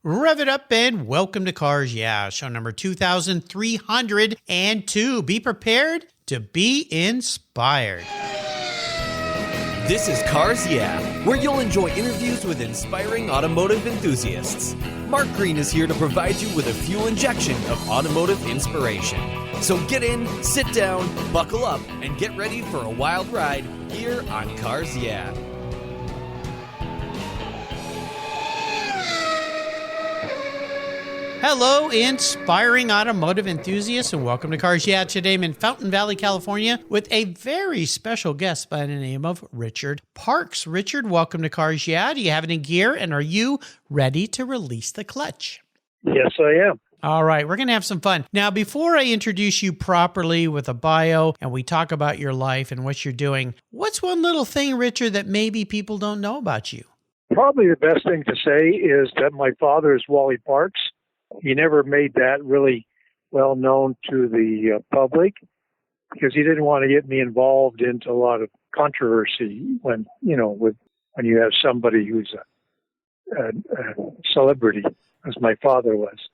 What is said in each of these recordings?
Rev it up and welcome to Cars Yeah, show number 2302. Be prepared to be inspired. This is Cars Yeah, where you'll enjoy interviews with inspiring automotive enthusiasts. Mark Green is here to provide you with a fuel injection of automotive inspiration. So get in, sit down, buckle up, and get ready for a wild ride here on Cars Yeah. Hello, inspiring automotive enthusiasts, and welcome to Cars Yeah. Today I'm in Fountain Valley, California, with a very special guest by the name of Richard Parks. Richard, welcome to Cars Yeah. Do you have any gear, and are you ready to release the clutch? Yes, I am. All right, we're going to have some fun. Now, before I introduce you properly with a bio and we talk about your life and what you're doing, what's one little thing, Richard, that maybe people don't know about you? Probably the best thing to say is that my father is Wally Parks. He never made that really well known to the public because he didn't want to get me involved into a lot of controversy when you have somebody who's a celebrity, as my father was.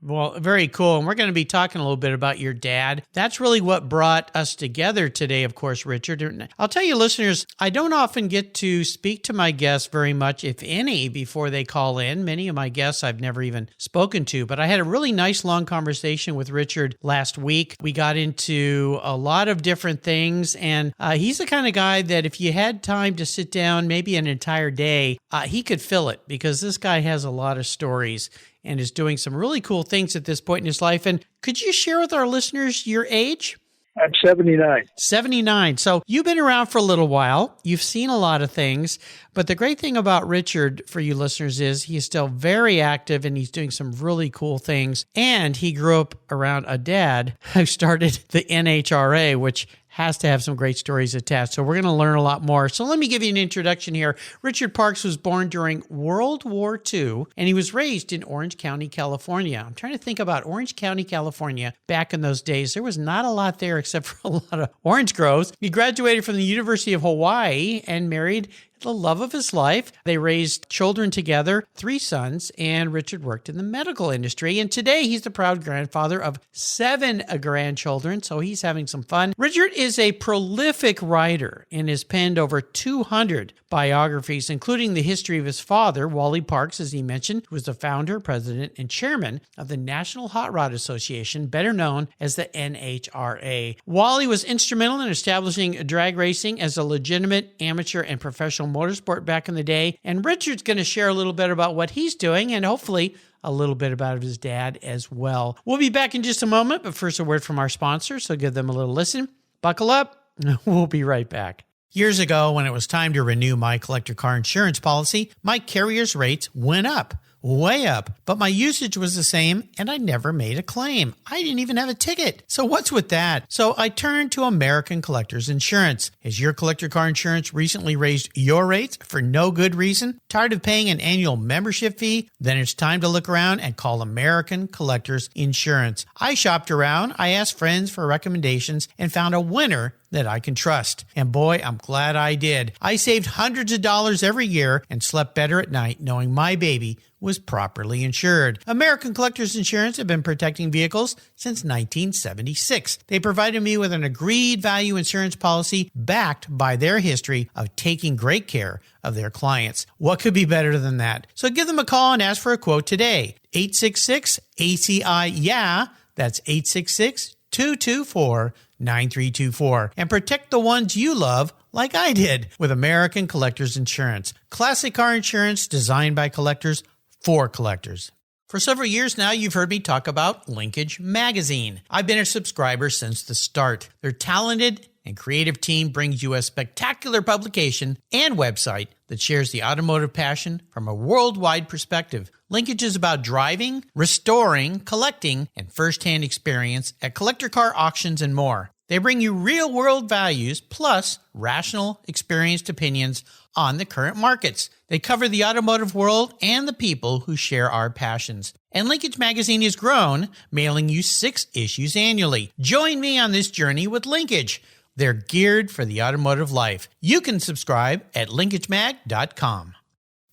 Well, very cool. And we're going to be talking a little bit about your dad. That's really what brought us together today, of course, Richard. And I'll tell you, listeners, I don't often get to speak to my guests very much, if any, before they call in. Many of my guests I've never even spoken to, but I had a really nice long conversation with Richard last week. We got into a lot of different things, and he's the kind of guy that if you had time to sit down, maybe an entire day, he could fill it because this guy has a lot of stories and is doing some really cool things at this point in his life. And could you share with our listeners your age? I'm 79. 79. So you've been around for a little while. You've seen a lot of things. But the great thing about Richard, for you listeners, is he's still very active and he's doing some really cool things. And he grew up around a dad who started the NHRA, which has to have some great stories attached. So we're going to learn a lot more. So let me give you an introduction here. Richard Parks was born during World War II, and he was raised in Orange County, California. I'm trying to think about Orange County, California. Back in those days, there was not a lot there except for a lot of orange groves. He graduated from the University of Hawaii and married the love of his life. They raised children together, 3 sons, and Richard worked in the medical industry. And today he's the proud grandfather of 7 grandchildren, so he's having some fun. Richard is a prolific writer and has penned over 200 biographies, including the history of his father, Wally Parks, as he mentioned, who was the founder, president, and chairman of the National Hot Rod Association, better known as the NHRA. Wally was instrumental in establishing drag racing as a legitimate amateur and professional motorsport back in the day. And Richard's going to share a little bit about what he's doing and hopefully a little bit about his dad as well. We'll be back in just a moment, but first a word from our sponsor, so give them a little listen. Buckle up. We'll be right back. Years ago, when it was time to renew my collector car insurance policy, my carrier's rates went up. Way up, but my usage was the same and I never made a claim. I didn't even have a ticket. So what's with that? So I turned to American Collectors Insurance. Has your collector car insurance recently raised your rates for no good reason? Tired of paying an annual membership fee? Then it's time to look around and call American Collectors Insurance. I shopped around, I asked friends for recommendations, and found a winner that I can trust. And boy, I'm glad I did. I saved hundreds of dollars every year and slept better at night knowing my baby was properly insured. American Collectors Insurance have been protecting vehicles since 1976. They provided me with an agreed value insurance policy backed by their history of taking great care of their clients. What could be better than that? So give them a call and ask for a quote today. 866-ACI-YEAH. That's 866-224-9324. And protect the ones you love like I did with American Collectors Insurance. Classic car insurance designed by collectors for collectors. For several years now, you've heard me talk about Linkage Magazine. I've been a subscriber since the start. Their talented and creative team brings you a spectacular publication and website that shares the automotive passion from a worldwide perspective. Linkage is about driving, restoring, collecting, and first-hand experience at collector car auctions and more. They bring you real-world values plus rational, experienced opinions on the current markets. They cover the automotive world and the people who share our passions. And Linkage Magazine has grown, mailing you 6 issues annually. Join me on this journey with Linkage. They're geared for the automotive life. You can subscribe at linkagemag.com.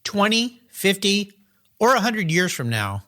20, 50, Or 100 years from now,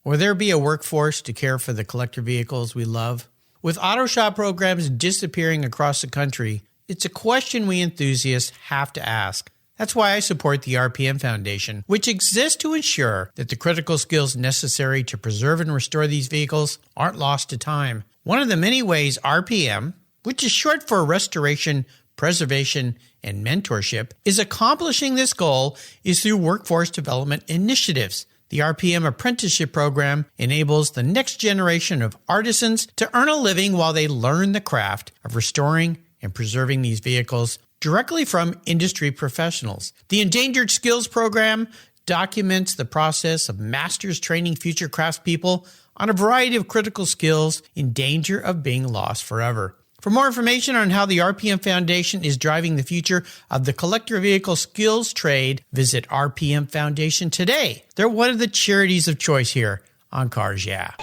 will there be a workforce to care for the collector vehicles we love? With auto shop programs disappearing across the country, it's a question we enthusiasts have to ask. That's why I support the RPM Foundation, which exists to ensure that the critical skills necessary to preserve and restore these vehicles aren't lost to time. One of the many ways RPM, which is short for Restoration, Preservation, and Mentorship, is accomplishing this goal is through workforce development initiatives. The RPM Apprenticeship Program enables the next generation of artisans to earn a living while they learn the craft of restoring and preserving these vehicles directly from industry professionals. The Endangered Skills Program documents the process of masters training future craftspeople on a variety of critical skills in danger of being lost forever. For more information on how the RPM Foundation is driving the future of the collector vehicle skills trade, visit RPM Foundation today. They're one of the charities of choice here on Cars Yeah!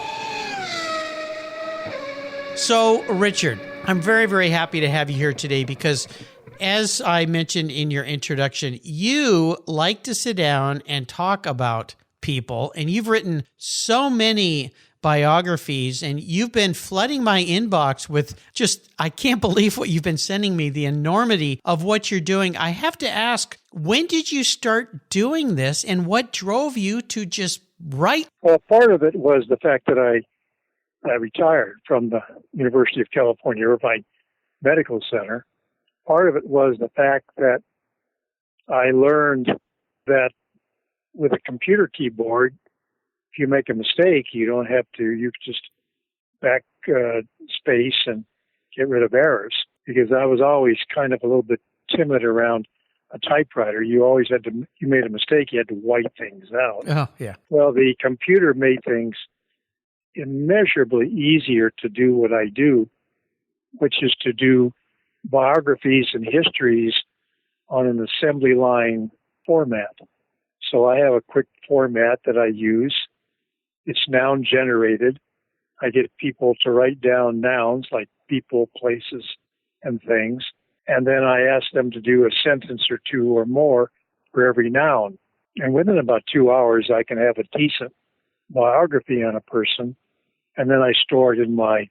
So, Richard, I'm very, very happy to have you here today because as I mentioned in your introduction, you like to sit down and talk about people, and you've written so many biographies, and you've been flooding my inbox with just, I can't believe what you've been sending me, the enormity of what you're doing. I have to ask, when did you start doing this, and what drove you to just write? Well, part of it was the fact that I retired from the University of California, Irvine Medical Center. Part of it was the fact that I learned that with a computer keyboard, if you make a mistake, you don't have to, you just space and get rid of errors. Because I was always kind of a little bit timid around a typewriter. You always had to, you made a mistake, you had to white things out. Oh, yeah. Well, the computer made things immeasurably easier to do what I do, which is to do biographies and histories on an assembly line format. So I have a quick format that I use. It's noun generated. I get people to write down nouns like people, places, and things. And then I ask them to do a sentence or two or more for every noun. And within about 2 hours, I can have a decent biography on a person. And then I store it in my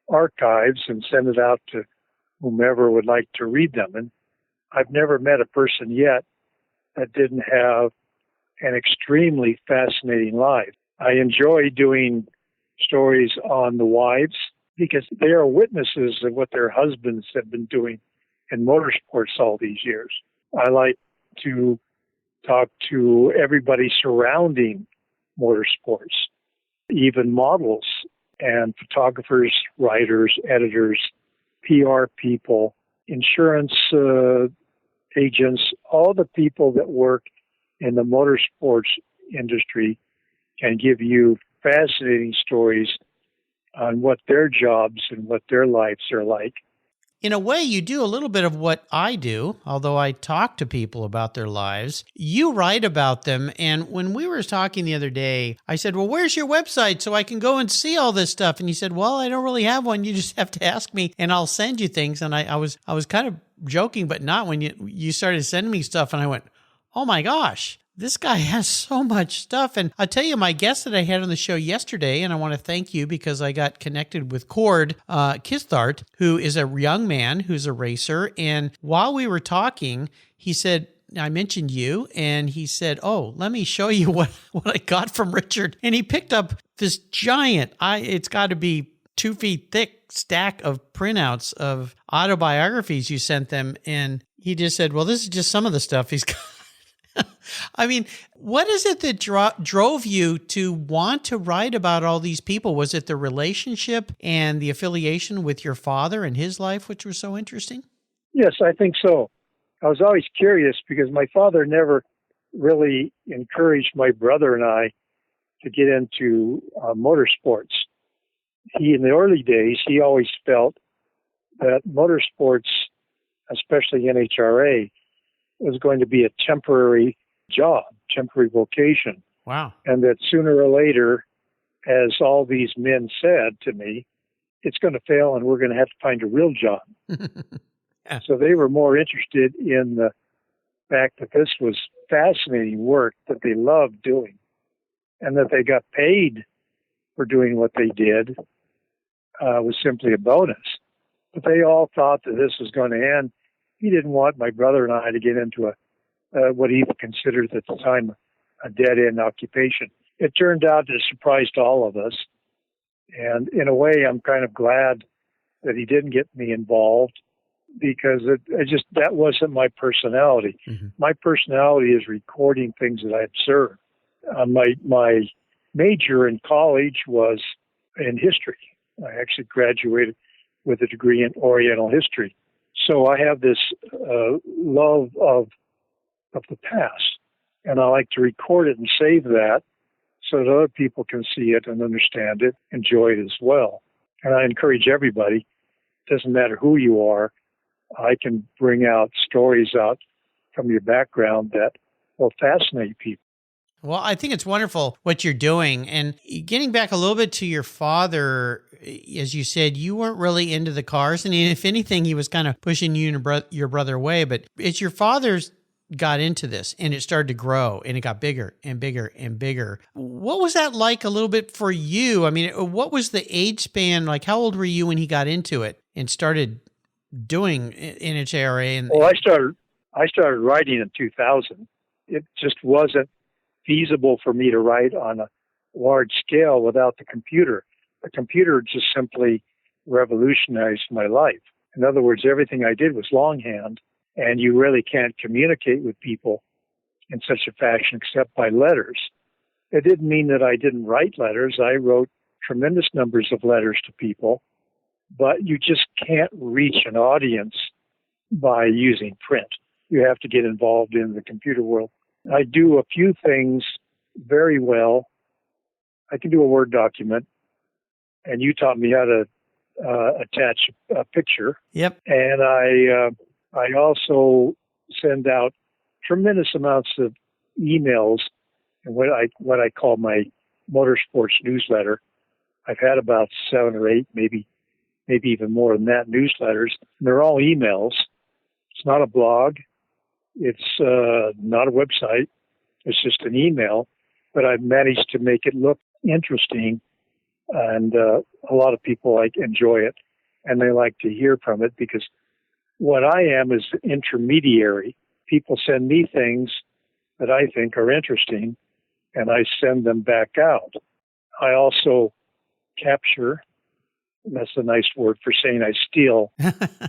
archives and send it out to whomever would like to read them. And I've never met a person yet that didn't have an extremely fascinating life. I enjoy doing stories on the wives because they are witnesses of what their husbands have been doing in motorsports all these years. I like to talk to everybody surrounding motorsports, even models and photographers, writers, editors, PR people, insurance agents, all the people that work in the motorsports industry can give you fascinating stories on what their jobs and what their lives are like. In a way, you do a little bit of what I do, although I talk to people about their lives. You write about them, and when we were talking the other day, I said, well, where's your website so I can go and see all this stuff? And you said, well, I don't really have one. You just have to ask me, and I'll send you things. And I was kind of joking, but not when you started sending me stuff, and I went, oh my gosh. This guy has so much stuff. And I'll tell you, my guest that I had on the show yesterday, and I want to thank you because I got connected with Cord Kithart, who is a young man who's a racer. And while we were talking, he said, I mentioned you, and he said, oh, let me show you what I got from Richard. And he picked up this giant, it's got to be 2 feet thick stack of printouts of autobiographies you sent them. And he just said, well, this is just some of the stuff he's got. I mean, what is it that drove you to want to write about all these people? Was it the relationship and the affiliation with your father and his life, which was so interesting? Yes, I think so. I was always curious because my father never really encouraged my brother and I to get into motorsports. In the early days, he always felt that motorsports, especially NHRA, was going to be a temporary job, temporary vocation. Wow. And that sooner or later, as all these men said to me, it's going to fail and we're going to have to find a real job. Yeah. So they were more interested in the fact that this was fascinating work that they loved doing. and that they got paid for doing what they did was simply a bonus. But they all thought that this was going to end. He didn't want my brother and I to get into what he considered at the time a dead-end occupation. It turned out to surprise all of us. And in a way, I'm kind of glad that he didn't get me involved, because that wasn't my personality. Mm-hmm. My personality is recording things that I observe. My major in college was in history. I actually graduated with a degree in Oriental history. So I have this love of the past, and I like to record it and save that so that other people can see it and understand it, enjoy it as well. And I encourage everybody, doesn't matter who you are, I can bring out stories out from your background that will fascinate people. Well, I think it's wonderful what you're doing. And getting back a little bit to your father, as you said, you weren't really into the cars. And if anything, he was kind of pushing you and your brother away. But it's your father's got into this, and it started to grow, and it got bigger and bigger and bigger. What was that like a little bit for you? I mean, what was the age span? Like, how old were you when he got into it and started doing NHRA? Well, I started writing in 2000. It just wasn't feasible for me to write on a large scale without the computer. The computer just simply revolutionized my life. In other words, everything I did was longhand, and you really can't communicate with people in such a fashion except by letters. It didn't mean that I didn't write letters. I wrote tremendous numbers of letters to people, but you just can't reach an audience by using print. You have to get involved in the computer world. I do a few things very well. I can do a Word document, and you taught me how to attach a picture. Yep. And I also send out tremendous amounts of emails and what I call my motorsports newsletter. I've had about 7 or 8, maybe even more than that, newsletters. And they're all emails. It's not a blog. It's not a website. It's just an email. But I've managed to make it look interesting, and a lot of people enjoy it, and they like to hear from it, because what I am is intermediary. People send me things that I think are interesting, and I send them back out. I also capture, that's a nice word for saying I steal,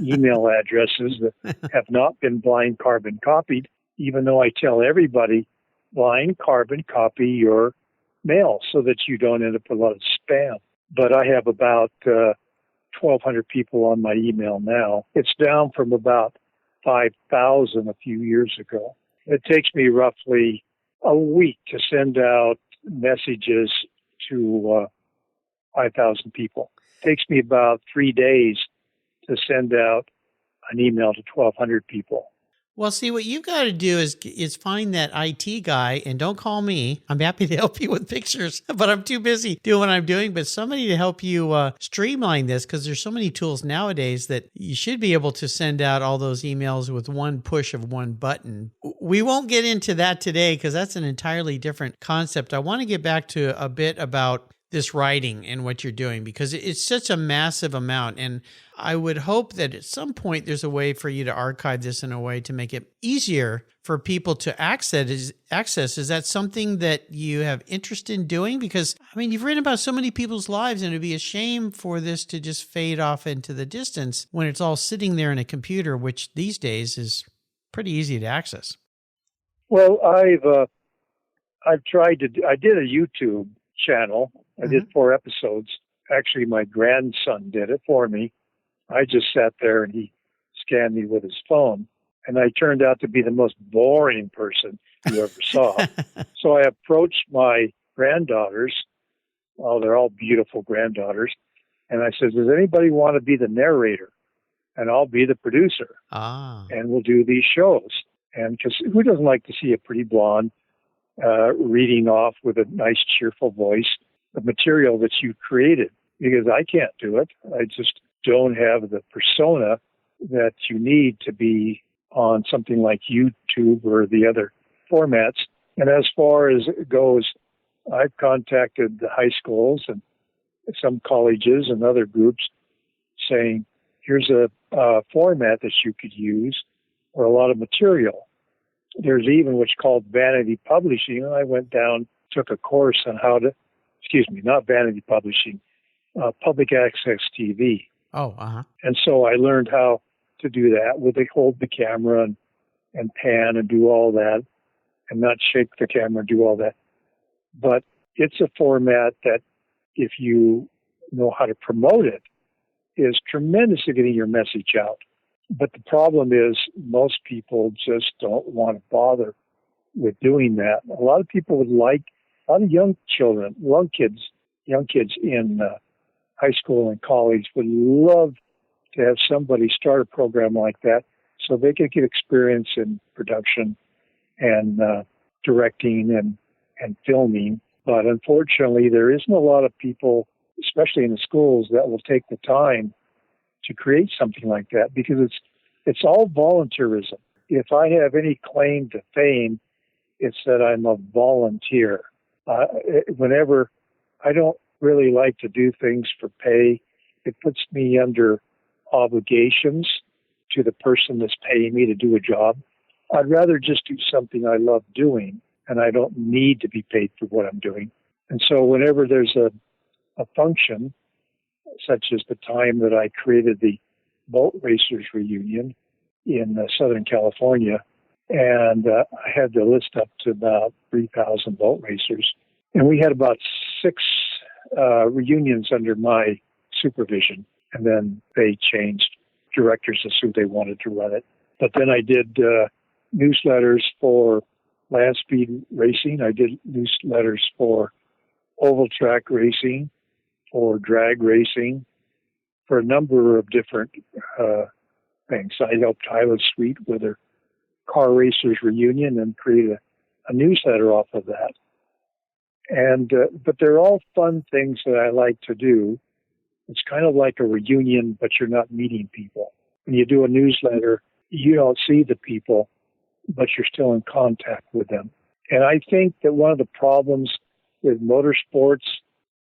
email addresses that have not been blind carbon copied, even though I tell everybody, blind carbon copy your mail so that you don't end up with a lot of spam. But I have about 1,200 people on my email now. It's down from about 5,000 a few years ago. It takes me roughly a week to send out messages to 5,000 people. It takes me about 3 days to send out an email to 1,200 people. Well, see, what you've got to do is find that IT guy, and don't call me. I'm happy to help you with pictures, but I'm too busy doing what I'm doing. But somebody to help you streamline this, because there's so many tools nowadays that you should be able to send out all those emails with one push of one button. We won't get into that today because that's an entirely different concept. I want to get back to a bit about this writing and what you're doing, because it's such a massive amount. And I would hope that at some point there's a way for you to archive this in a way to make it easier for people to access. Is that something that you have interest in doing? Because, I mean, you've written about so many people's lives, and it'd be a shame for this to just fade off into the distance when it's all sitting there in a computer, which these days is pretty easy to access. Well, I've tried to I did a YouTube channel. I did 4 episodes. Actually, my grandson did it for me. I just sat there and he scanned me with his phone. And I turned out to be the most boring person you ever saw. So I approached my granddaughters. Oh, they're all beautiful granddaughters. And I said, does anybody want to be the narrator? And I'll be the producer. And we'll do these shows. And because who doesn't like to see a pretty blonde reading off with a nice, cheerful voice the material that you created? Because I can't do it. I just don't have the persona that you need to be on something like YouTube or the other formats. And as far as it goes, I've contacted the high schools and some colleges and other groups saying, here's a format that you could use or a lot of material. There's even what's called vanity publishing. And I went down, took a course on how to, not vanity publishing, public access TV. Oh, uh-huh. And so I learned how to do that, where they hold the camera and pan and do all that and not shake the camera and do all that. But it's a format that, if you know how to promote it, is tremendous at getting your message out. But the problem is most people just don't want to bother with doing that. A lot of people would like, a lot of young kids in high school and college would love to have somebody start a program like that so they could get experience in production and directing and filming. But unfortunately, there isn't a lot of people, especially in the schools, that will take the time to create something like that, because it's all volunteerism. If I have any claim to fame, it's that I'm a volunteer. Whenever I don't really like to do things for pay, it puts me under obligations to the person that's paying me to do a job. I'd rather just do something I love doing, and I don't need to be paid for what I'm doing. And so whenever there's a function, such as the time that I created the Boat Racers Reunion in Southern California, and I had the list up to about 3,000 boat racers. And we had about 6 reunions under my supervision, and then they changed directors as who they wanted to run it. But then I did newsletters for land speed racing. I did newsletters for oval track racing, for drag racing, for a number of different things. I helped Tyler Sweet with her Car Racers Reunion and create a newsletter off of that. And but they're all fun things that I like to do. It's kind of like a reunion, but you're not meeting people. When you do a newsletter, you don't see the people, but you're still in contact with them. And I think that one of the problems with motorsports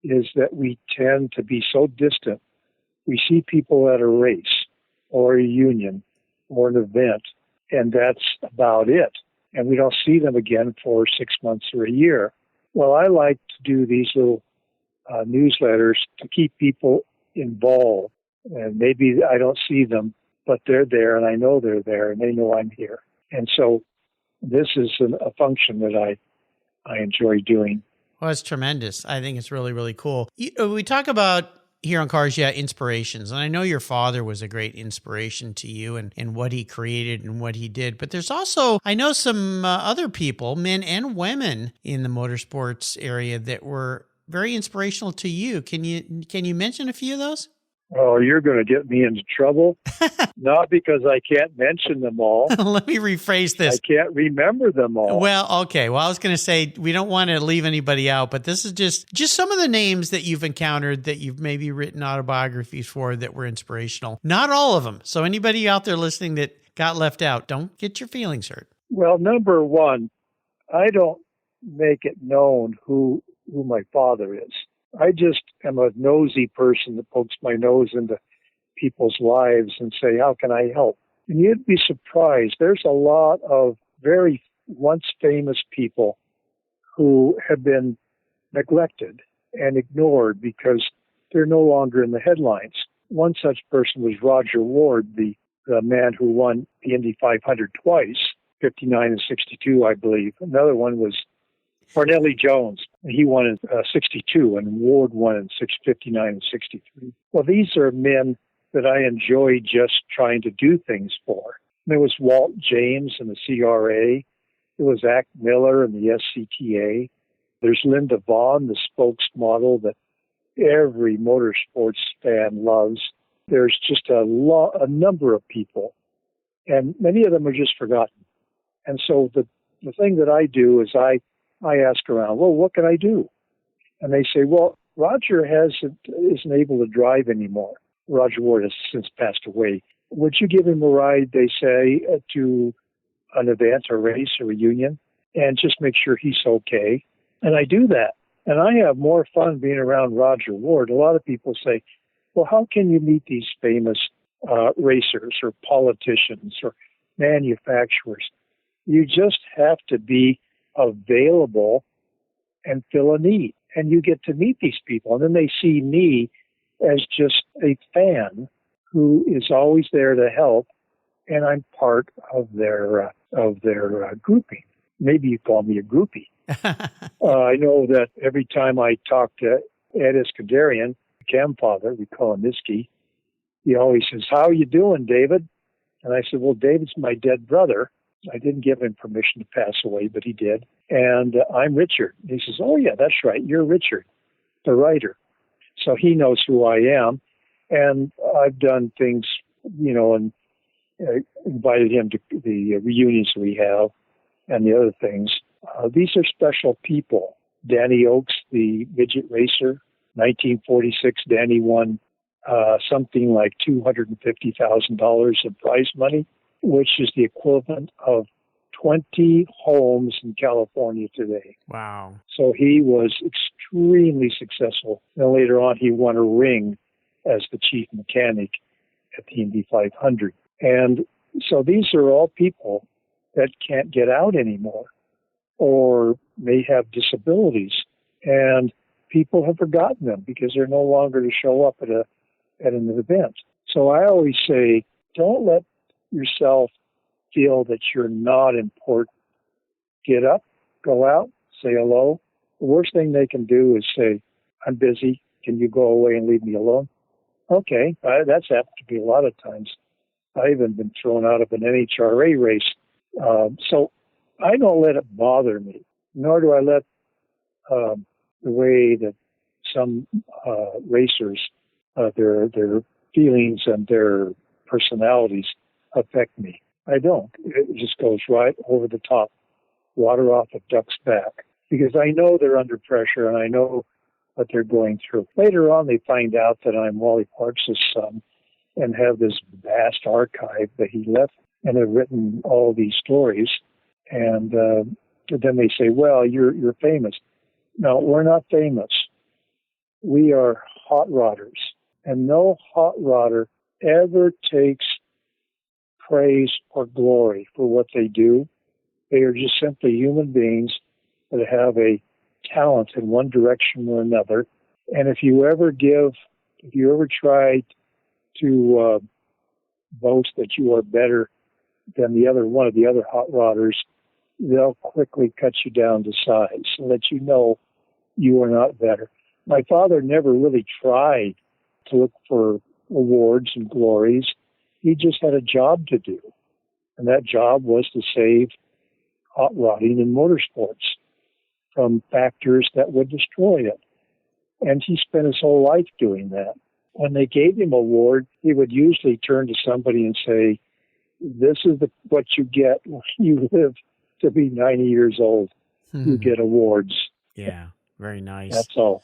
is that we tend to be so distant. We see people at a race or a union or an event, and that's about it. And we don't see them again for 6 months or a year. Well, I like to do these little newsletters to keep people involved. And maybe I don't see them, but they're there, and I know they're there, and they know I'm here. And so this is a function that I enjoy doing. Well, it's tremendous. I think it's really, really cool. We talk about here on Cars Yeah inspirations, and I know your father was a great inspiration to you and what he created and what he did. But there's also, I know some other people, men and women in the motorsports area that were very inspirational to you. Can you mention a few of those? Oh, you're going to get me into trouble. Not because I can't mention them all. Let me rephrase this. I can't remember them all. Well, okay. Well, I was going to say we don't want to leave anybody out, but this is just some of the names that you've encountered that you've maybe written autobiographies for that were inspirational. Not all of them. So anybody out there listening that got left out, don't get your feelings hurt. Well, number one, I don't make it known who my father is. I just am a nosy person that pokes my nose into people's lives and say, how can I help? And you'd be surprised. There's a lot of very once famous people who have been neglected and ignored because they're no longer in the headlines. One such person was Roger Ward, the man who won the Indy 500 twice, 59 and 62, I believe. Another one was Cornelli Jones. He won in 62, and Ward won in 59 and 63. Well, these are men that I enjoy just trying to do things for. There was Walt James and the CRA. There was Ack Miller and the SCTA. There's Linda Vaughn, the spokesmodel that every motorsports fan loves. There's just a number of people, and many of them are just forgotten. And so the thing that I do is I ask around, well, what can I do? And they say, well, Roger isn't able to drive anymore. Roger Ward has since passed away. Would you give him a ride, they say, to an event, a race, a reunion, and just make sure he's okay? And I do that. And I have more fun being around Roger Ward. A lot of people say, well, how can you meet these famous racers or politicians or manufacturers? You just have to be available and fill a need. And you get to meet these people. And then they see me as just a fan who is always there to help. And I'm part of their grouping. Maybe you call me a groupie. I know that every time I talk to Ed Iskandarian, Cam father, we call him Iski, he always says, how are you doing, David? And I said, well, David's my dead brother. I didn't give him permission to pass away, but he did. And I'm Richard. He says, oh, yeah, that's right. You're Richard, the writer. So he knows who I am. And I've done things, and invited him to the reunions we have and the other things. These are special people. Danny Oakes, the midget racer, 1946, Danny won something like $250,000 in prize money, which is the equivalent of 20 homes in California today. Wow. So he was extremely successful. And later on, he won a ring as the chief mechanic at the Indy 500. And so these are all people that can't get out anymore or may have disabilities. And people have forgotten them because they're no longer to show up at an event. So I always say, don't let yourself feel that you're not important. Get up, go out, say hello. The worst thing they can do is say, I'm busy. Can you go away and leave me alone? Okay, that's happened to me a lot of times. I've even been thrown out of an NHRA race. So I don't let it bother me, nor do I let the way that some racers, their feelings and their personalities affect me. I don't. It just goes right over the top, water off a duck's back, because I know they're under pressure and I know what they're going through. Later on, they find out that I'm Wally Parks' son and have this vast archive that he left and have written all these stories. And then they say, well, you're famous. No, we're not famous. We are hot rodders. And no hot rodder ever takes praise or glory for what they do. They are just simply human beings that have a talent in one direction or another. And if you ever try to boast that you are better than one of the other hot rodders, they'll quickly cut you down to size so that you know you are not better. My father never really tried to look for awards and glories. He just had a job to do. And that job was to save hot rodding and motorsports from factors that would destroy it. And he spent his whole life doing that. When they gave him an award, he would usually turn to somebody and say, this is what you get when you live to be 90 years old. You get awards. Yeah, very nice. That's all.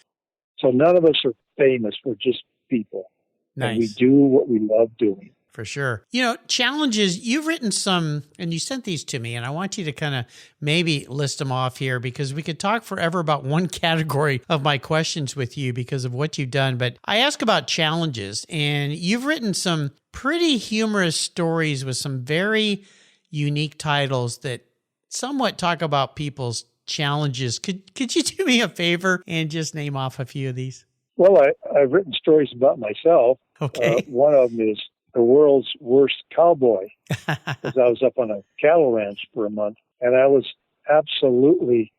So none of us are famous. We're just people. Nice. And we do what we love doing. For sure. Challenges, you've written some, and you sent these to me, and I want you to kind of maybe list them off here because we could talk forever about one category of my questions with you because of what you've done. But I ask about challenges, and you've written some pretty humorous stories with some very unique titles that somewhat talk about people's challenges. Could you do me a favor and just name off a few of these? Well, I've written stories about myself. Okay. One of them is the world's worst cowboy, because I was up on a cattle ranch for a month, and I was absolutely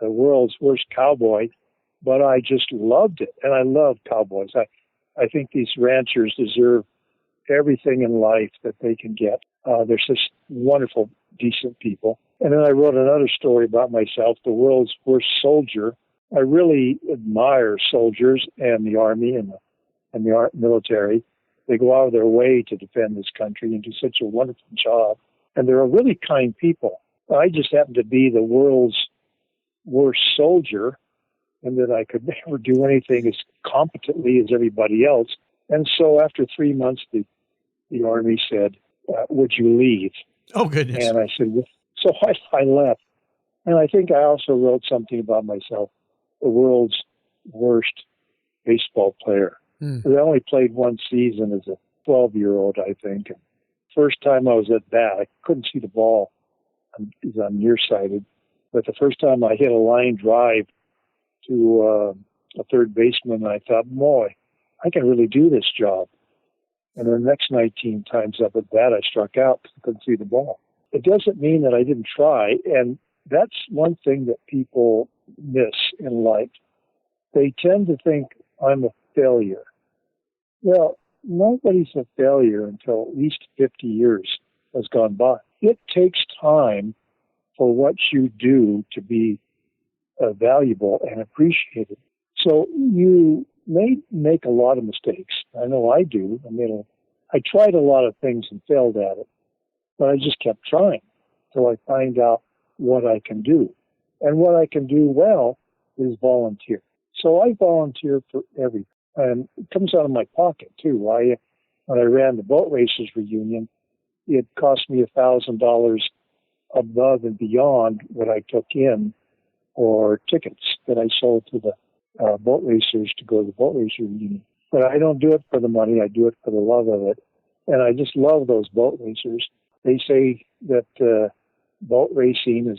the world's worst cowboy, but I just loved it, and I love cowboys. I think these ranchers deserve everything in life that they can get. They're such wonderful, decent people. And then I wrote another story about myself, the world's worst soldier. I really admire soldiers and the Army and the military. They go out of their way to defend this country and do such a wonderful job. And they're a really kind people. I just happen to be the world's worst soldier, and that I could never do anything as competently as everybody else. And so after 3 months, the Army said, would you leave? Oh, goodness. And I said, well, so I left. And I think I also wrote something about myself. the world's worst baseball player. I only played one season as a 12-year-old, I think. First time I was at bat, I couldn't see the ball because I'm nearsighted. But the first time I hit a line drive to a third baseman, I thought, boy, I can really do this job. And the next 19 times up at bat, I struck out because I couldn't see the ball. It doesn't mean that I didn't try. And that's one thing that people miss in life. They tend to think I'm a failure. Well, nobody's a failure until at least 50 years has gone by. It takes time for what you do to be valuable and appreciated. So you may make a lot of mistakes. I know I do. I tried a lot of things and failed at it, but I just kept trying till I find out what I can do. And what I can do well is volunteer. So I volunteer for everything. And it comes out of my pocket, too. When I ran the boat races reunion, it cost me $1,000 above and beyond what I took in for tickets that I sold to the boat racers to go to the boat racer reunion. But I don't do it for the money. I do it for the love of it. And I just love those boat racers. They say that boat racing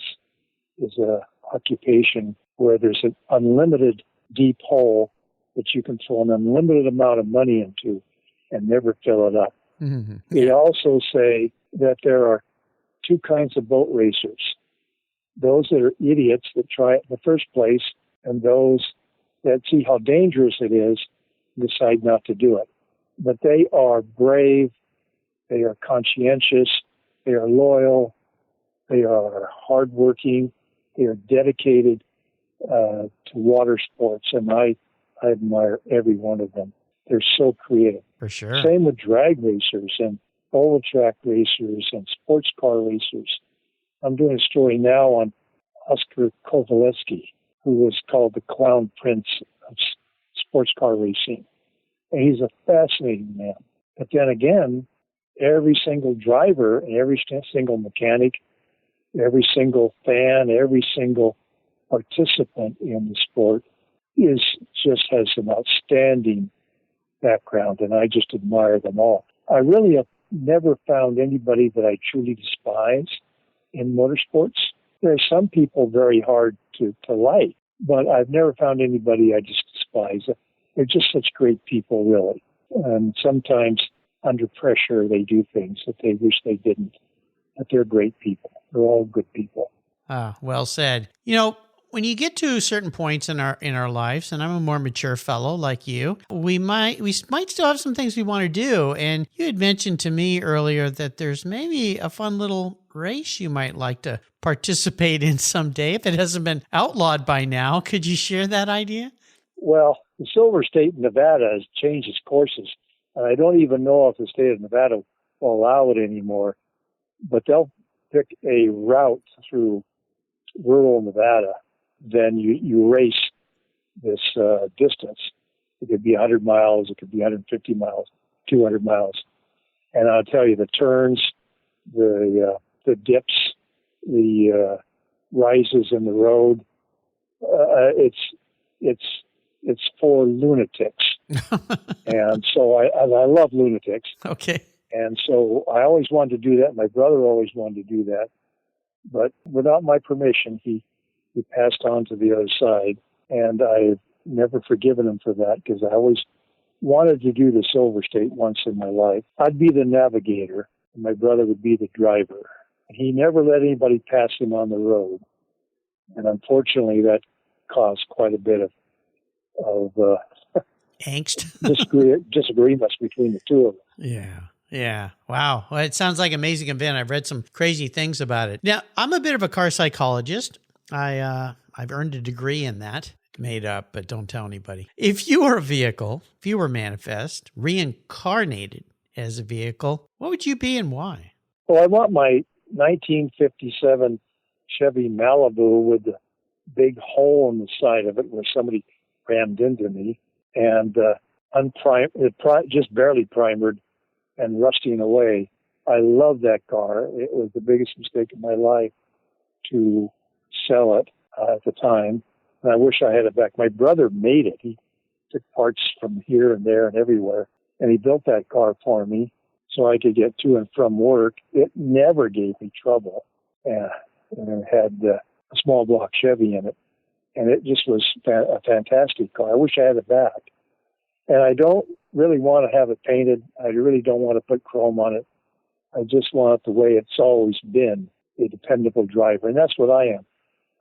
is a occupation where there's an unlimited deep hole that you can throw an unlimited amount of money into and never fill it up. Mm-hmm. They also say that there are two kinds of boat racers. Those that are idiots that try it in the first place, and those that see how dangerous it is and decide not to do it. But they are brave, they are conscientious, they are loyal, they are hardworking, they are dedicated to water sports, and I admire every one of them. They're so creative. For sure. Same with drag racers and oval track racers and sports car racers. I'm doing a story now on Oscar Kovaleski, who was called the Clown Prince of sports car racing. And he's a fascinating man. But then again, every single driver, every single mechanic, every single fan, every single participant in the sport has an outstanding background, and I just admire them all. I really have never found anybody that I truly despise in motorsports. There are some people very hard to like, but I've never found anybody I just despise. They're just such great people, really. And sometimes under pressure, they do things that they wish they didn't. But they're great people. They're all good people. Well said. When you get to certain points in our lives, and I'm a more mature fellow like you, we might still have some things we want to do. And you had mentioned to me earlier that there's maybe a fun little race you might like to participate in someday if it hasn't been outlawed by now. Could you share that idea? Well, the Silver State in Nevada has changed its courses, and I don't even know if the state of Nevada will allow it anymore. But they'll pick a route through rural Nevada. Then you race this distance. It could be 100 miles, it could be 150 miles, 200 miles. And I'll tell you, the turns, the dips, the rises in the road, it's for lunatics. And so I love lunatics. Okay. And so I always wanted to do that. My brother always wanted to do that. But without my permission, he passed on to the other side. And I've never forgiven him for that because I always wanted to do the Silver State once in my life. I'd be the navigator, and my brother would be the driver. He never let anybody pass him on the road. And unfortunately, that caused quite a bit of angst, disagreements between the two of them. Yeah. Wow. Well, it sounds like an amazing event. I've read some crazy things about it. Now, I'm a bit of a car psychologist. I've earned a degree in that. Made up, but don't tell anybody. If you were a vehicle, if you were manifest, reincarnated as a vehicle, what would you be and why? Well, I want my 1957 Chevy Malibu with the big hole in the side of it where somebody rammed into me and just barely primered and rusting away. I love that car. It was the biggest mistake of my life to sell it at the time. and I wish I had it back. My brother made it. He took parts from here and there and everywhere, and he built that car for me so I could get to and from work. It never gave me trouble, and it had a small block Chevy in it, and it just was a fantastic car. I wish I had it back. And I don't really want to have it painted. I really don't want to put chrome on it. I just want it the way it's always been, a dependable driver. And that's what I am.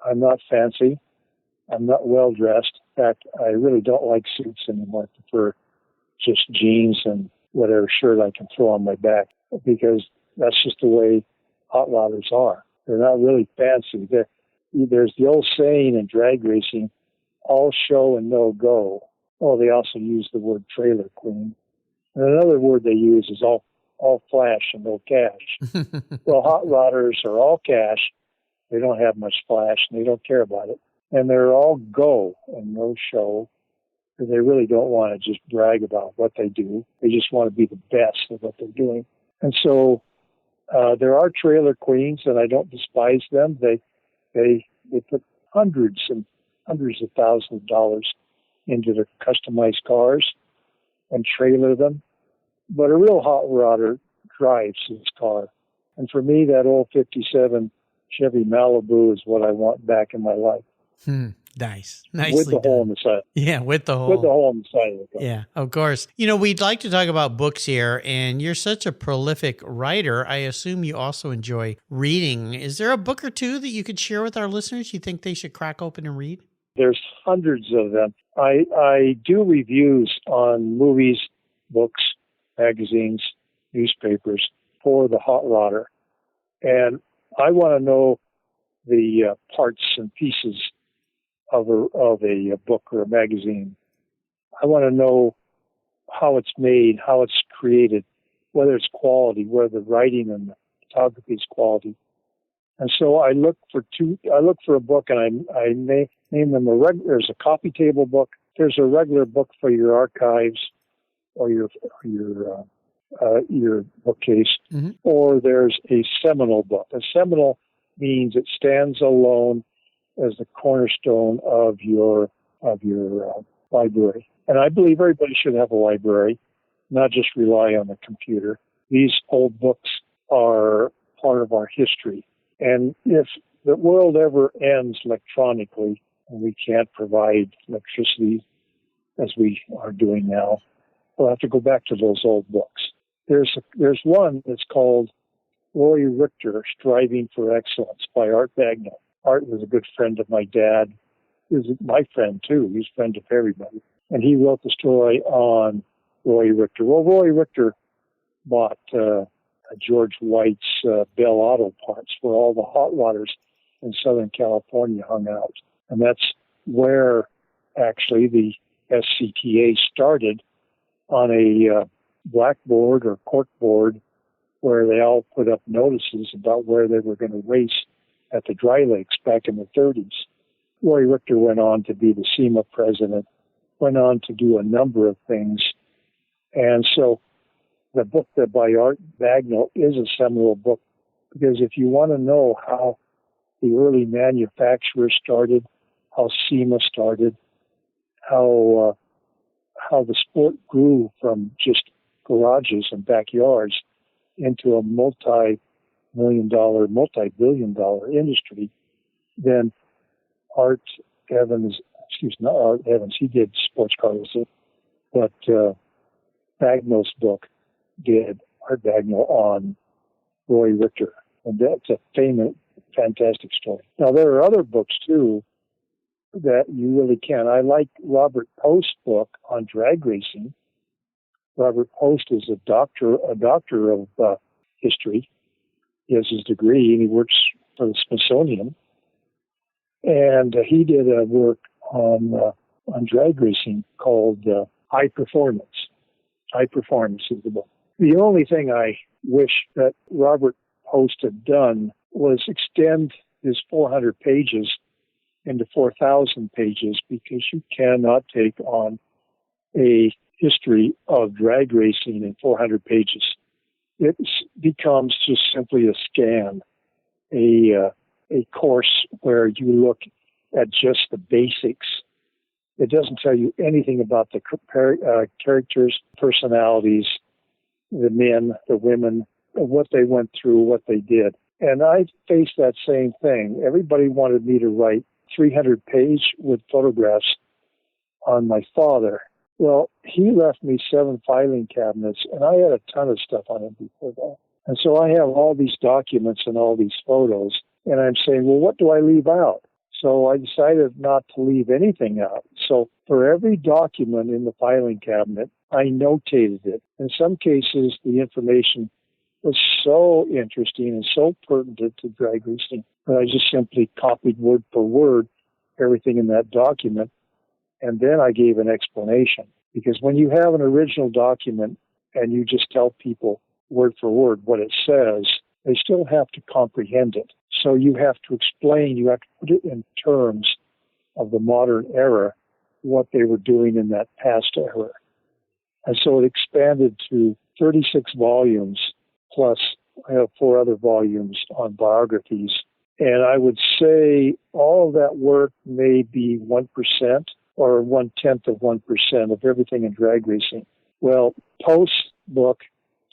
I'm not fancy. I'm not well-dressed. In fact, I really don't like suits anymore. I prefer just jeans and whatever shirt I can throw on my back, because that's just the way hot rodders are. They're not really fancy. There's the old saying in drag racing, all show and no go. Oh, they also use the word trailer queen. And another word they use is all flash and no cash. Well, hot rodders are all cash. They don't have much flash, and they don't care about it. And they're all go and no show, because they really don't want to just brag about what they do. They just want to be the best of what they're doing. And so there are trailer queens, and I don't despise them. They put hundreds and hundreds of thousands of dollars into their customized cars and trailer them. But a real hot rodder drives his car. And for me, that old 57 Chevy Malibu is what I want back in my life. Nice. Nicely with the hole in the side. Yeah, with the hole. With the hole in the side of the car. Yeah, of course. You know, we'd like to talk about books here, and you're such a prolific writer. I assume you also enjoy reading. Is there a book or two that you could share with our listeners you think they should crack open and read? There's hundreds of them. I do reviews on movies, books, magazines, newspapers for the hot rodder. And I want to know the parts and pieces of a book or a magazine. I want to know how it's made, how it's created, whether it's quality, whether the writing and the photography is quality. And so I look for a book, and I may name them there's a coffee table book. There's a regular book for your archives or your bookcase, or there's a seminal book. A seminal means it stands alone as the cornerstone of your library. And I believe everybody should have a library, not just rely on the computer. These old books are part of our history. And if the world ever ends electronically and we can't provide electricity as we are doing now, we'll have to go back to those old books. There's one that's called Roy Richter, Striving for Excellence by Art Bagnall. Art was a good friend of my dad. He was my friend, too. He was a friend of everybody. And he wrote the story on Roy Richter. Well, Roy Richter bought George White's Bell Auto parts where all the hot rodders in Southern California hung out. And that's where, actually, the SCTA started, on a blackboard or corkboard where they all put up notices about where they were going to race at the dry lakes back in the 30s. Roy Richter went on to be the SEMA president, went on to do a number of things. And so the book that by Art Bagnall is a seminal book, because if you want to know how the early manufacturers started, how SEMA started, how the sport grew from just garages and backyards into a multi-billion dollar industry, then Art Evans, he did sports cars, but Bagnall's book did Art Bagnall on Roy Richter. And that's a famous, fantastic story. Now, there are other books, too, that you really can. I like Robert Post's book on drag racing. Robert Post is a doctor of history. He has his degree, and he works for the Smithsonian. And he did a work on drag racing called High Performance. High Performance is the book. The only thing I wish that Robert Post had done was extend his 400 pages into 4,000 pages, because you cannot take on a history of drag racing in 400 pages. It becomes just simply a scan, a course where you look at just the basics. It doesn't tell you anything about the characters, personalities, the men, the women, what they went through, what they did. And I faced that same thing. Everybody wanted me to write 300-page with photographs on my father. Well, he left me 7 filing cabinets, and I had a ton of stuff on him before that. And so I have all these documents and all these photos, and I'm saying, well, what do I leave out? So I decided not to leave anything out. So for every document in the filing cabinet, I notated it. In some cases, the information was so interesting and so pertinent to drag racing that I just simply copied word for word everything in that document, and then I gave an explanation. Because when you have an original document and you just tell people word for word what it says, they still have to comprehend it. So you have to explain, you have to put it in terms of the modern era, what they were doing in that past era. And so it expanded to 36 volumes, plus I have 4 other volumes on biographies. And I would say all of that work may be 1% or 0.1% of everything in drag racing. Well, Post's book,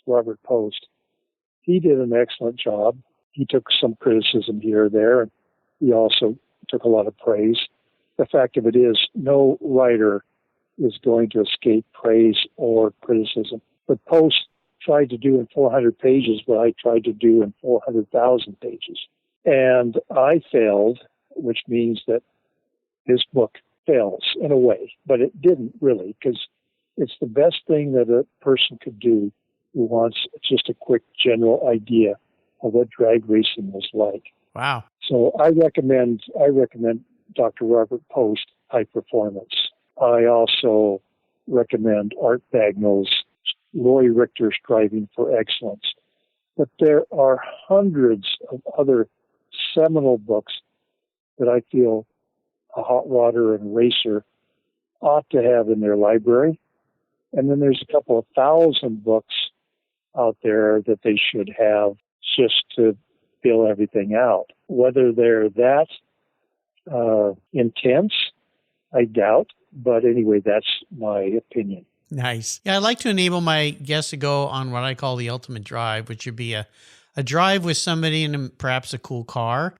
Robert Post, he did an excellent job. He took some criticism here or there, and he also took a lot of praise. The fact of it is, no writer is going to escape praise or criticism. But Post tried to do in 400 pages what I tried to do in 400,000 pages. And I failed, which means that his book fails in a way, but it didn't really, because it's the best thing that a person could do who wants just a quick general idea of what drag racing was like. Wow. So I recommend Dr. Robert Post, High Performance. I also recommend Art Bagnall's Lori Richter, Striving for Excellence. But there are hundreds of other seminal books that I feel a hot rodder and racer ought to have in their library. And then there's a couple of 1,000 books out there that they should have just to fill everything out. Whether they're that intense, I doubt. But anyway, that's my opinion. Nice. Yeah, I like to enable my guests to go on what I call the ultimate drive, which would be a drive with somebody in perhaps a cool car,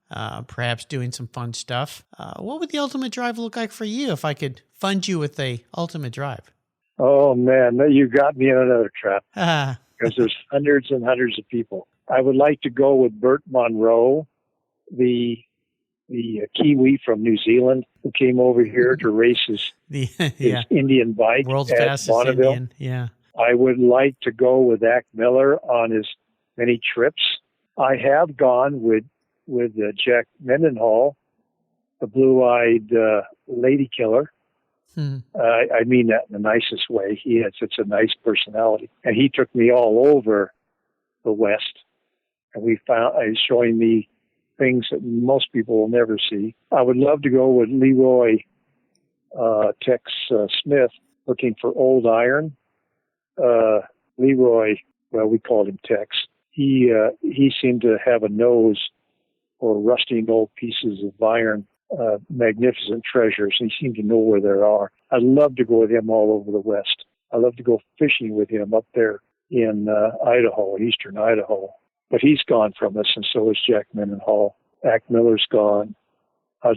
perhaps doing some fun stuff. What would the ultimate drive look like for you if I could fund you with the ultimate drive? Oh, man, you got me in another trap because there's hundreds and hundreds of people. I would like to go with Bert Monroe, the Kiwi from New Zealand who came over here to race his Indian bike World's at fastest Bonneville. Indian. Yeah. I would like to go with Zach Miller on his many trips. I have gone with Jack Mendenhall, the blue-eyed lady killer. I mean that in the nicest way. He had such a nice personality. And he took me all over the West. And he was showing me things that most people will never see. I would love to go with Leroy Tex Smith, looking for old iron. Leroy, well, we called him Tex. He seemed to have a nose for rusting old pieces of iron, magnificent treasures. He seemed to know where they are. I'd love to go with him all over the West. I'd love to go fishing with him up there in Idaho, eastern Idaho. But he's gone from us, and so is Jack Mendenhall. Zach Miller's gone. I've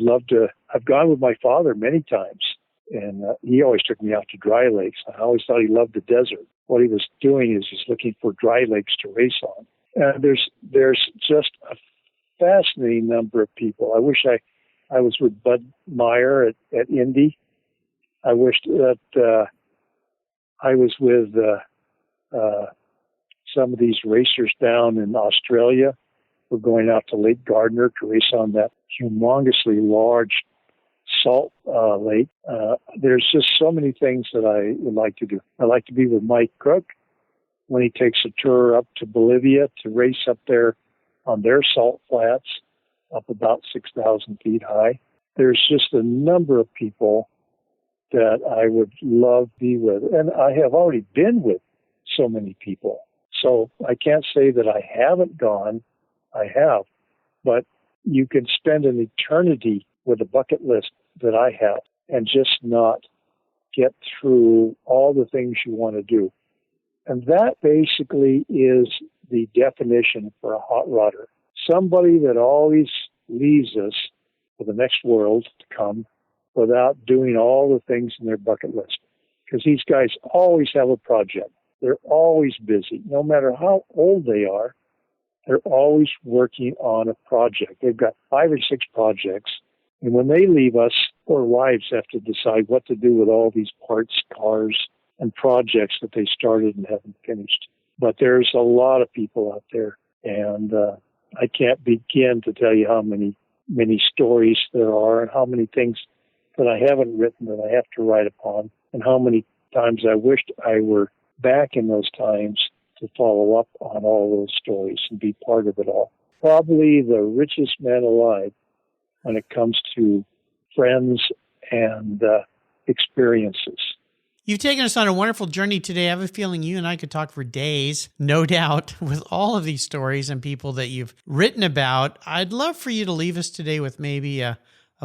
gone with my father many times, and he always took me out to dry lakes. I always thought he loved the desert. What he was doing is just looking for dry lakes to race on. And there's just a fascinating number of people. I wish I was with Bud Meyer at Indy. I wished that I was with some of these racers down in Australia. We're going out to Lake Gardner to race on that humongously large salt lake. There's just so many things that I would like to do. I'd like to be with Mike Crook when he takes a tour up to Bolivia to race up there on their salt flats, up about 6,000 feet high. There's just a number of people that I would love to be with. And I have already been with so many people. So I can't say that I haven't gone. I have. But you can spend an eternity with a bucket list that I have and just not get through all the things you want to do. And that basically is the definition for a hot rodder. Somebody that always leaves us for the next world to come without doing all the things in their bucket list. Because these guys always have a project. They're always busy. No matter how old they are, they're always working on a project. They've got 5 or 6 projects. And when they leave us, poor wives have to decide what to do with all these parts, cars, and projects that they started and haven't finished. But there's a lot of people out there, and I can't begin to tell you how many stories there are and how many things that I haven't written that I have to write upon, and how many times I wished I were back in those times to follow up on all those stories and be part of it all. Probably the richest man alive when it comes to friends and experiences. You've taken us on a wonderful journey today. I have a feeling you and I could talk for days, no doubt, with all of these stories and people that you've written about. I'd love for you to leave us today with maybe a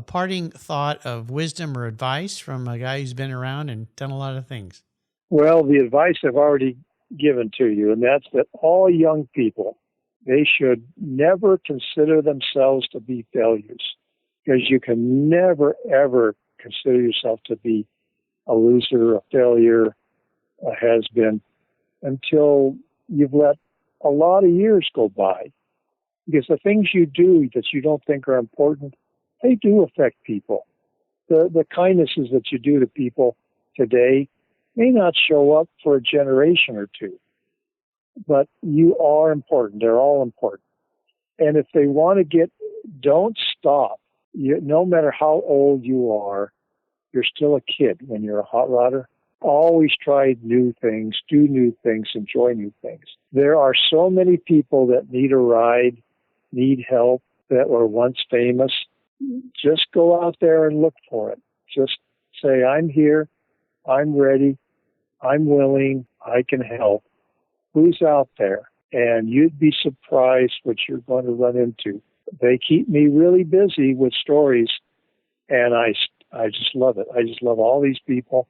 parting thought of wisdom or advice from a guy who's been around and done a lot of things. Well, the advice I've already given to you, and that's that all young people, they should never consider themselves to be failures, because you can never, ever consider yourself to be a loser, a failure, a has-been, until you've let a lot of years go by. Because the things you do that you don't think are important, they do affect people. The kindnesses that you do to people today may not show up for a generation or two, but you are important. They're all important. And if they want to don't stop. No matter how old you are, you're still a kid when you're a hot rodder. Always try new things, do new things, enjoy new things. There are so many people that need a ride, need help, that were once famous. Just go out there and look for it. Just say, I'm here, I'm ready, I'm willing, I can help. Who's out there? And you'd be surprised what you're going to run into. They keep me really busy with stories, and I just love it. I just love all these people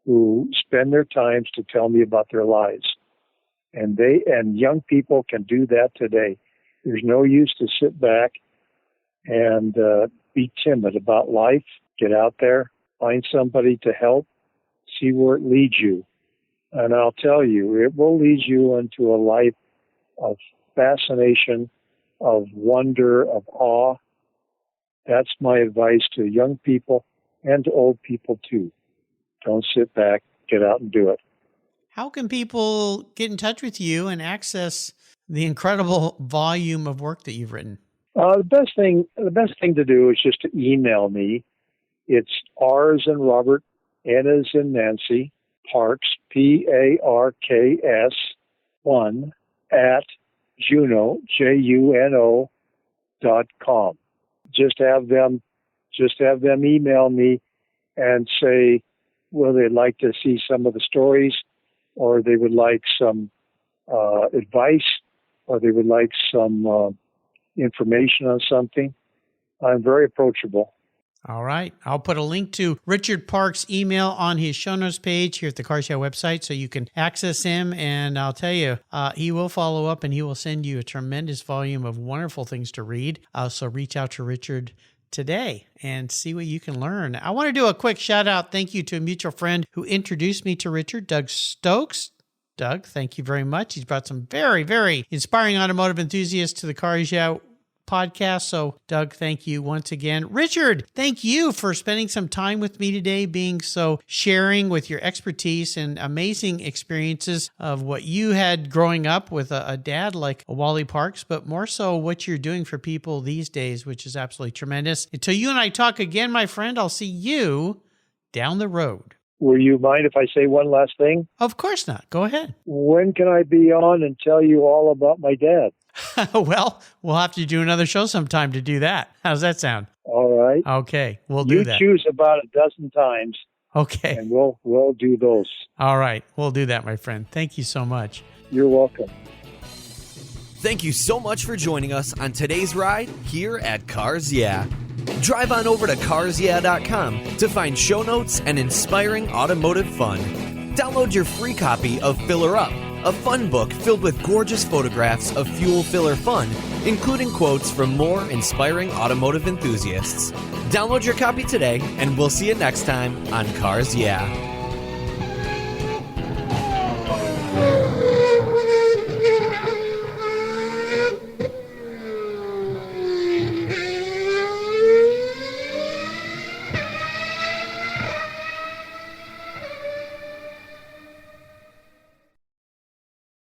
who spend their times to tell me about their lives. And young people can do that today. There's no use to sit back and be timid about life. Get out there, find somebody to help, see where it leads you. And I'll tell you, it will lead you into a life of fascination, of wonder, of awe. That's my advice to young people and to old people too. Don't sit back, get out and do it. How can people get in touch with you and access the incredible volume of work that you've written? The best thing to do is just to email me. It's R as in Robert, N as in Nancy, Parks, Parks, 1 at Juno, JUNO.com. Just have them email me and say whether they'd like to see some of the stories, or they would like some advice, or they would like some information on something. I'm very approachable. All right. I'll put a link to Richard Parks' email on his show notes page here at the Car Show website so you can access him. And I'll tell you, he will follow up and he will send you a tremendous volume of wonderful things to read. So reach out to Richard today and see what you can learn. I want to do a quick shout out. Thank you to a mutual friend who introduced me to Richard, Doug Stokes. Doug, thank you very much. He's brought some very, very inspiring automotive enthusiasts to the Car Show podcast. So, Doug, thank you once again. Richard, thank you for spending some time with me today, sharing with your expertise and amazing experiences of what you had growing up with a dad like Wally Parks, but more so what you're doing for people these days, which is absolutely tremendous. Until you and I talk again, my friend, I'll see you down the road. Will you mind if I say one last thing? Of course not. Go ahead. When can I be on and tell you all about my dad? Well, we'll have to do another show sometime to do that. How's that sound? All right. Okay, we'll do that. You choose about a dozen times. Okay. And we'll do those. All right, we'll do that, my friend. Thank you so much. You're welcome. Thank you so much for joining us on today's ride here at Cars Yeah. Drive on over to carsyeah.com to find show notes and inspiring automotive fun. Download your free copy of Filler Up, a fun book filled with gorgeous photographs of fuel filler fun, including quotes from more inspiring automotive enthusiasts. Download your copy today, and we'll see you next time on Cars Yeah!